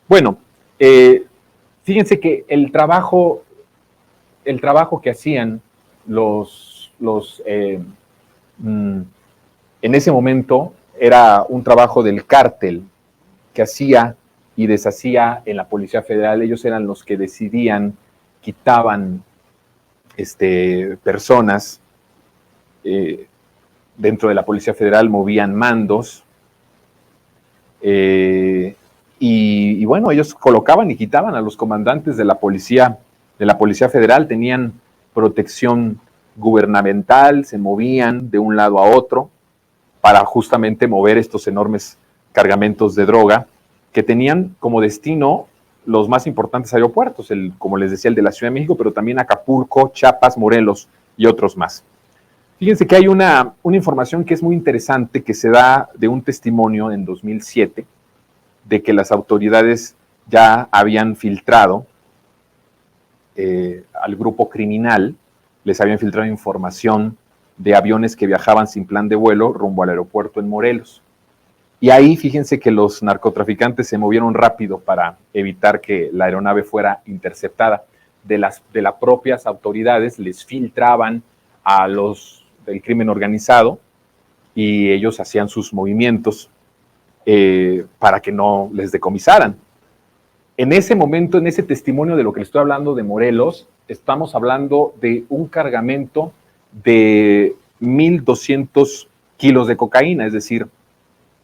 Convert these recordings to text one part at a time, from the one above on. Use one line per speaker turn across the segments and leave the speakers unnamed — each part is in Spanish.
Bueno, fíjense que el trabajo que hacían en ese momento era un trabajo del cártel que hacía y deshacía en la Policía Federal. Ellos eran los que decidían, quitaban personas dentro de la Policía Federal, movían mandos, y bueno, ellos colocaban y quitaban a los comandantes de la Policía Federal, tenían protección gubernamental, se movían de un lado a otro para justamente mover estos enormes cargamentos de droga que tenían como destino los más importantes aeropuertos, como les decía, el de la Ciudad de México, pero también Acapulco, Chiapas, Morelos y otros más. Fíjense que hay una información que es muy interesante que se da de un testimonio en 2007 de que las autoridades ya habían filtrado al grupo criminal, les habían filtrado información de aviones que viajaban sin plan de vuelo rumbo al aeropuerto en Morelos. Y ahí fíjense que los narcotraficantes se movieron rápido para evitar que la aeronave fuera interceptada. De las propias autoridades les filtraban a los del crimen organizado y ellos hacían sus movimientos para que no les decomisaran. En ese momento, en ese testimonio de lo que les estoy hablando de Morelos, estamos hablando de un cargamento de 1,200 kilos de cocaína, es decir,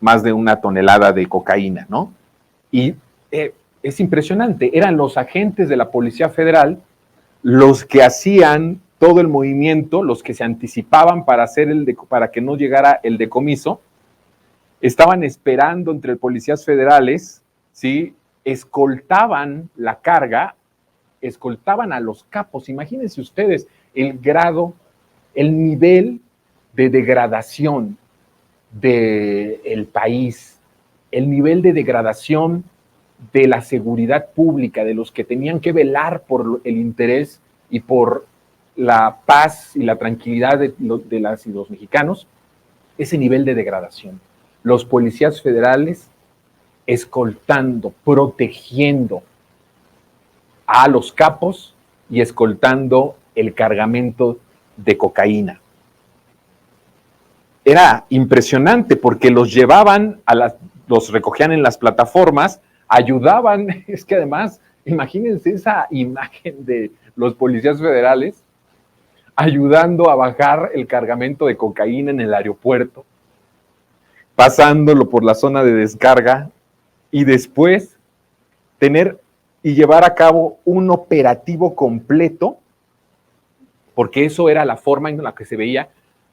más de 1 tonelada de cocaína, ¿no? Y es impresionante, eran los agentes de la Policía Federal los que hacían todo el movimiento, los que se anticipaban para que no llegara el decomiso, estaban esperando entre policías federales, ¿sí? Escoltaban la carga, escoltaban a los capos. Imagínense ustedes el grado, el nivel de degradación del país, el nivel de degradación de la seguridad pública, de los que tenían que velar por el interés y por la paz y la tranquilidad de las y los mexicanos, ese nivel de degradación. Los policías federales escoltando, protegiendo a los capos y escoltando el cargamento de cocaína. Era impresionante porque los llevaban, los recogían en las plataformas, ayudaban, es que además, imagínense esa imagen de los policías federales ayudando a bajar el cargamento de cocaína en el aeropuerto, pasándolo por la zona de descarga y después tener y llevar a cabo un operativo completo, porque eso era la forma en la que se veía,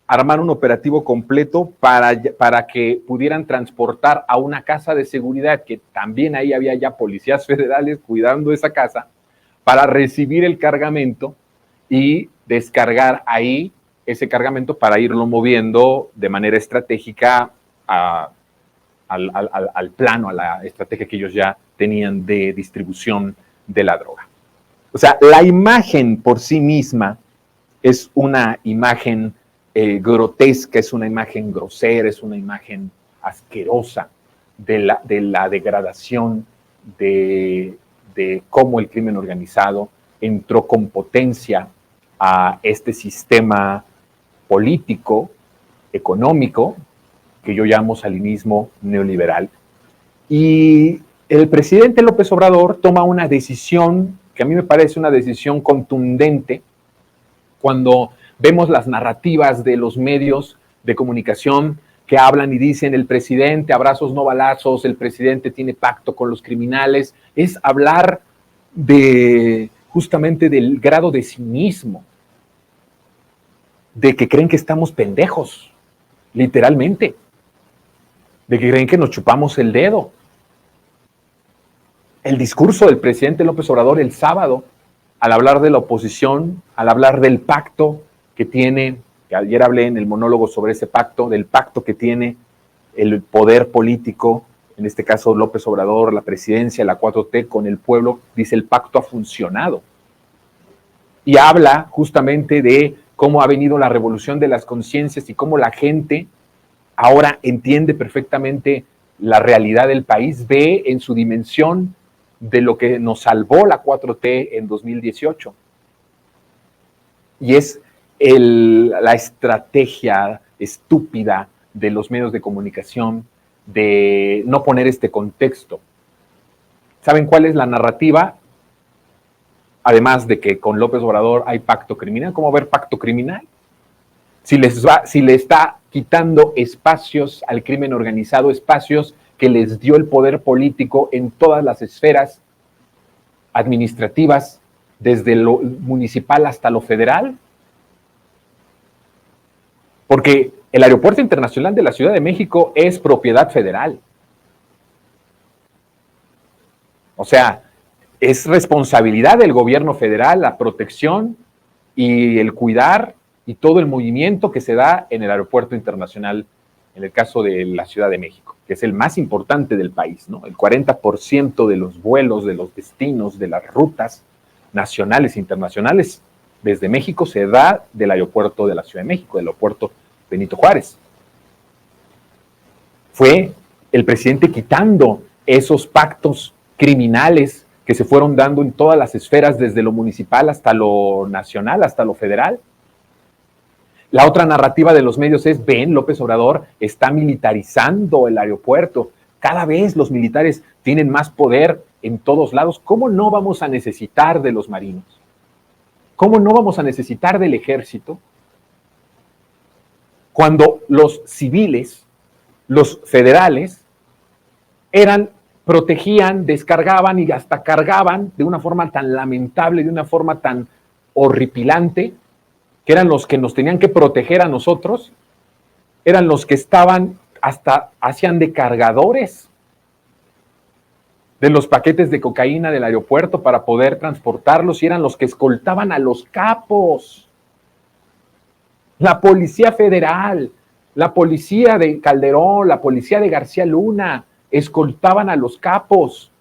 armar un operativo completo para que pudieran transportar a una casa de seguridad, que también ahí había ya policías federales cuidando esa casa, para recibir el cargamento y descargar ahí ese cargamento para irlo moviendo de manera estratégica al plano, a la estrategia que ellos ya tenían de distribución de la droga. O sea, la imagen por sí misma es una imagen grotesca, es una imagen grosera, es una imagen asquerosa de la degradación de cómo el crimen organizado entró con potencia a este sistema político, económico, que yo llamo salinismo neoliberal. Y el presidente López Obrador toma una decisión que a mí me parece una decisión contundente cuando vemos las narrativas de los medios de comunicación que hablan y dicen el presidente, abrazos no balazos, el presidente tiene pacto con los criminales, es hablar justamente del grado de cinismo, de que creen que estamos pendejos, literalmente, de que creen que nos chupamos el dedo. El discurso del presidente López Obrador el sábado, al hablar de la oposición, al hablar del pacto que tiene, que ayer hablé en el monólogo sobre ese pacto, del pacto que tiene el poder político, en este caso López Obrador, la presidencia, la 4T con el pueblo, dice el pacto ha funcionado. Y habla justamente de cómo ha venido la revolución de las conciencias y cómo la gente ahora entiende perfectamente la realidad del país, ve en su dimensión de lo que nos salvó la 4T en 2018. Y es la estrategia estúpida de los medios de comunicación de no poner este contexto. ¿Saben cuál es la narrativa? Además de que con López Obrador hay pacto criminal. ¿Cómo ver pacto criminal? Si le está quitando espacios al crimen organizado, espacios que les dio el poder político en todas las esferas administrativas, desde lo municipal hasta lo federal. Porque el Aeropuerto Internacional de la Ciudad de México es propiedad federal. O sea, es responsabilidad del gobierno federal la protección y el cuidar y todo el movimiento que se da en el Aeropuerto Internacional, en el caso de la Ciudad de México, que es el más importante del país, ¿no? El 40% de los vuelos, de los destinos, de las rutas nacionales e internacionales desde México se da del aeropuerto de la Ciudad de México, del aeropuerto Benito Juárez. Fue el presidente quitando esos pactos criminales que se fueron dando en todas las esferas, desde lo municipal hasta lo nacional, hasta lo federal. La otra narrativa de los medios es, ven, López Obrador está militarizando el aeropuerto. Cada vez los militares tienen más poder en todos lados. ¿Cómo no vamos a necesitar de los marinos? ¿Cómo no vamos a necesitar del ejército? Cuando los civiles, los federales, protegían, descargaban y hasta cargaban de una forma tan lamentable, de una forma tan horripilante, que eran los que nos tenían que proteger a nosotros, eran los que estaban, hasta hacían de cargadores de los paquetes de cocaína del aeropuerto para poder transportarlos, y eran los que escoltaban a los capos. La Policía Federal, la policía de Calderón, la policía de García Luna, escoltaban a los capos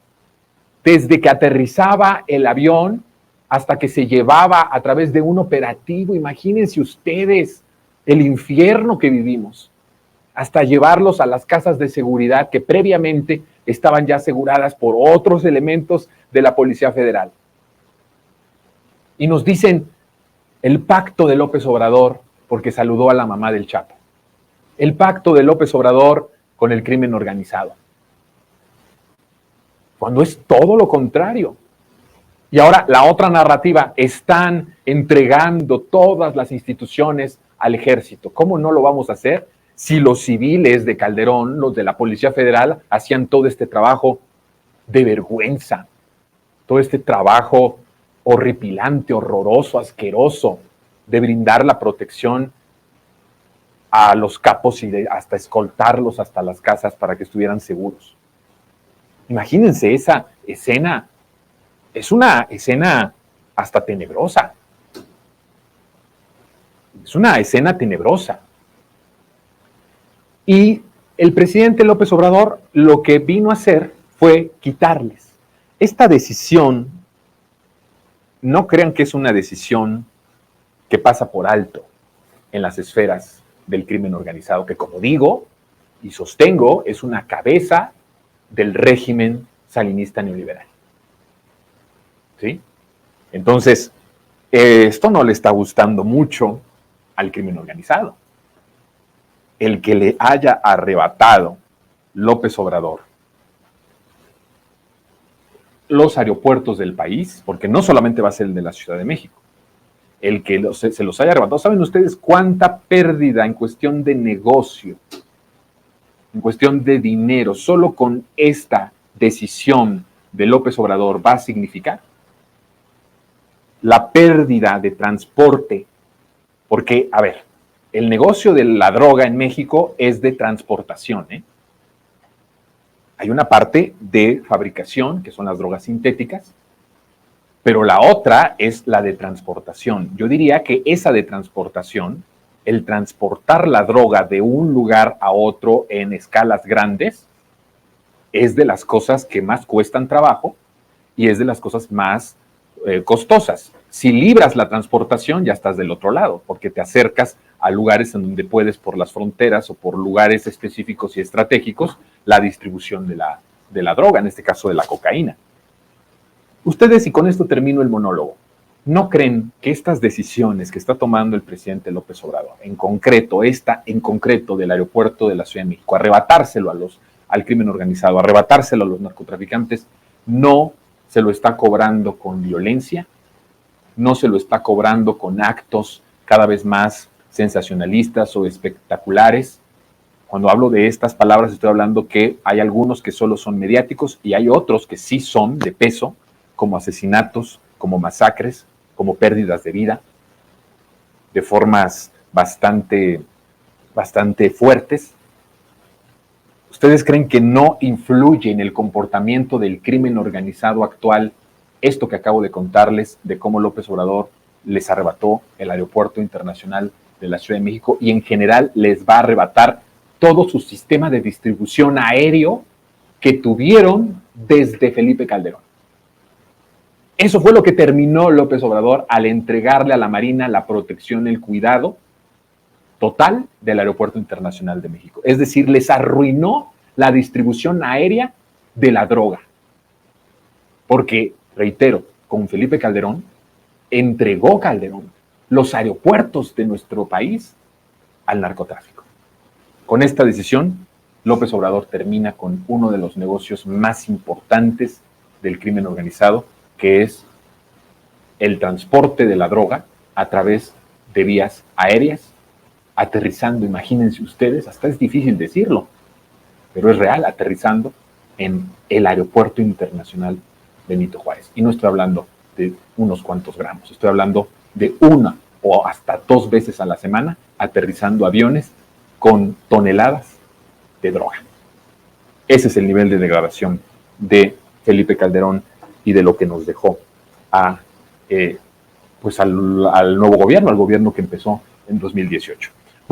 desde que aterrizaba el avión hasta que se llevaba a través de un operativo. Imagínense ustedes el infierno que vivimos, hasta llevarlos a las casas de seguridad que previamente estaban ya aseguradas por otros elementos de la Policía Federal. Y nos dicen el pacto de López Obrador porque saludó a la mamá del Chapo. El pacto de López Obrador con el crimen organizado. Cuando es todo lo contrario. Y ahora la otra narrativa, están entregando todas las instituciones al ejército. ¿Cómo no lo vamos a hacer si los civiles de Calderón, los de la Policía Federal, hacían todo este trabajo de vergüenza, todo este trabajo horripilante, horroroso, asqueroso, de brindar la protección a los capos y hasta escoltarlos hasta las casas para que estuvieran seguros? Imagínense esa escena. Es una escena hasta tenebrosa. Es una escena tenebrosa. Y el presidente López Obrador lo que vino a hacer fue quitarles. Esta decisión, no crean que es una decisión que pasa por alto en las esferas del crimen organizado, que, como digo y sostengo, es una cabeza del régimen salinista neoliberal. ¿Sí? Entonces, esto no le está gustando mucho al crimen organizado. El que le haya arrebatado López Obrador los aeropuertos del país, porque no solamente va a ser el de la Ciudad de México, el que se los haya arrebatado. ¿Saben ustedes cuánta pérdida en cuestión de negocio, en cuestión de dinero, solo con esta decisión de López Obrador va a significar? La pérdida de transporte, porque, a ver, el negocio de la droga en México es de transportación, ¿eh? Hay una parte de fabricación, que son las drogas sintéticas, pero la otra es la de transportación. Yo diría que esa de transportación, el transportar la droga de un lugar a otro en escalas grandes, es de las cosas que más cuestan trabajo y es de las cosas más costosas. Si libras la transportación, ya estás del otro lado, porque te acercas a lugares en donde puedes, por las fronteras o por lugares específicos y estratégicos, la distribución de la droga, en este caso de la cocaína. Ustedes, y con esto termino el monólogo, ¿no creen que estas decisiones que está tomando el presidente López Obrador, en concreto, esta en concreto del aeropuerto de la Ciudad de México, arrebatárselo al crimen organizado, arrebatárselo a los narcotraficantes, no se lo está cobrando con violencia, no se lo está cobrando con actos cada vez más sensacionalistas o espectaculares? Cuando hablo de estas palabras estoy hablando que hay algunos que solo son mediáticos y hay otros que sí son de peso, como asesinatos, como masacres, como pérdidas de vida, de formas bastante fuertes. ¿Ustedes creen que no influye en el comportamiento del crimen organizado actual esto que acabo de contarles de cómo López Obrador les arrebató el aeropuerto internacional de la Ciudad de México y en general les va a arrebatar todo su sistema de distribución aéreo que tuvieron desde Felipe Calderón? Eso fue lo que terminó López Obrador al entregarle a la Marina la protección, el cuidado total del Aeropuerto Internacional de México. Es decir, les arruinó la distribución aérea de la droga. Porque, reitero, con Felipe Calderón, entregó Calderón los aeropuertos de nuestro país al narcotráfico. Con esta decisión, López Obrador termina con uno de los negocios más importantes del crimen organizado, que es el transporte de la droga a través de vías aéreas, aterrizando, imagínense ustedes, hasta es difícil decirlo, pero es real, aterrizando en el Aeropuerto Internacional Benito Juárez. Y no estoy hablando de unos cuantos gramos, estoy hablando de una o hasta 2 veces a la semana aterrizando aviones con toneladas de droga. Ese es el nivel de degradación de Felipe Calderón y de lo que nos dejó pues al nuevo gobierno, al gobierno que empezó en 2018.